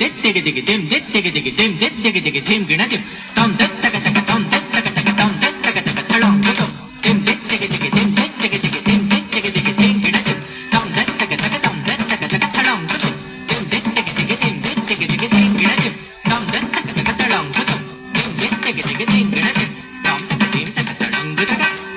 ತೆಗೆ ತೆಗೆ ತೆಮ್ ತೆಗೆ ತೆಗೆ ತೆಮ್ ತೆಗೆ ತೆಗೆ ತೆಮ್ ಗಿಣ ತೆಮ್ ತಮ್ ತಗ ತಗ ತಮ್ ತಗ ತಗ ತಮ್ ತಗ ತಗ ತಳಂ ತಮ್ ತೆಮ್ ತೆಗೆ ತೆಗೆ ತೆಮ್ ತೆಗೆ ತೆಗೆ ತೆಮ್ ತೆಗೆ ತೆಗೆ ತೆಮ್ ಗಿಣ ತೆಮ್ ತಮ್ ತಗ ತಗ ತಮ್ ತಗ ತಗ ತಳಂ ತಮ್ ತೆಮ್ ತೆಗೆ ತೆಗೆ ತೆಮ್ ತೆಗೆ ತೆಗೆ ತೆಮ್ ಗಿಣ ತೆಮ್ ತಮ್ ತಗ ತಗ ತಳಂ ತಮ್ ತೆಮ್ ತೆಗೆ ತೆಗೆ ತೆಮ್ ಗಿಣ ತೆಮ್ ತಮ್ ತಗ ತೆಮ್ ತಗ ತಳಂ ತಗ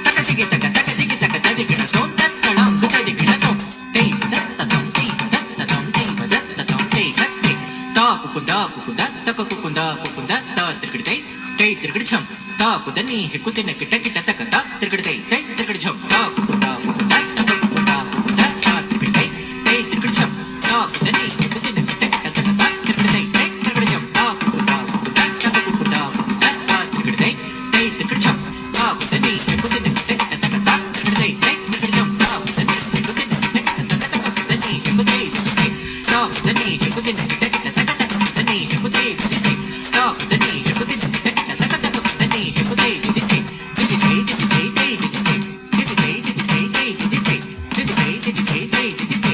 ತಗ ತೆಗೆ ತಗ ತಗ ತೆಗೆ ತಗ ತಗ ಗಿಣ ತೋಂ ತಗ ತಳಂ ತಗ ಗಿಣ ತೋಂ ತೇ ತಗ ತಮ್ ತೇ ತಗ ತಮ್ ತೇ ತಗ ತಮ್ ತೇ ಕತ್ತೆ ತಾ ಕುಕುಂದ ಕುಕುಂದ ತಕ ಕುಕುಂದ ಕುಕುಂದ ತಾ ತಿರುಗಿಡೈ ತೈ ತಿರುಗಿಡಂ ತಾ ಕುದನಿ ಹಿಕುತಿನ ಕಿಟ ಕಿಟ ತಕ ತಾ ತಿರುಗಿಡೈ ತೈ ತಿರುಗಿಡಂ ತಾ ಕುಕುಂದ ಕುಕುಂದ ತಕ ಕುಕುಂದ ಕುಕುಂದ ತಾ ತಿರುಗಿಡೈ ತೈ ತಿರುಗಿಡಂ ತಾ ಕುದನಿ ಹಿಕುತಿನ ಕಿಟ ಕಿಟ ತಕ ತಾ ತಿರುಗಿಡೈ ತೈ ತಿರುಗಿಡಂ ತಾ ಕುಕುಂದ ಕುಕುಂದ ತಕ ಕುಕುಂದ ಕುಕುಂದ ತಾ ತಿರುಗಿಡೈ ತೈ ತಿರುಗಿಡಂ ತಾ ಕುದನಿ ಹಿಕುತಿನ ಕಿಟ ಕಿಟ ತಕ ತಾ ತಿರುಗಿಡೈ ತೈ ತಿರುಗಿಡಂ ತಾ ಕುದನಿ ಹಿಕುತಿನ ಕಿಟ ಕಿಟ ತಕ ತಾ ಕುದನಿ ಹಿಕುತೈ ತಾ ಕುದನಿ ಹಿಕುತಿನ ಕಿಟ ಕಿಟ ತಕ ತಾ ಕುದನಿ ಹಿಕುತೈ ತಾ ಕುದನಿ ಹಿಕುತಿನ Hey,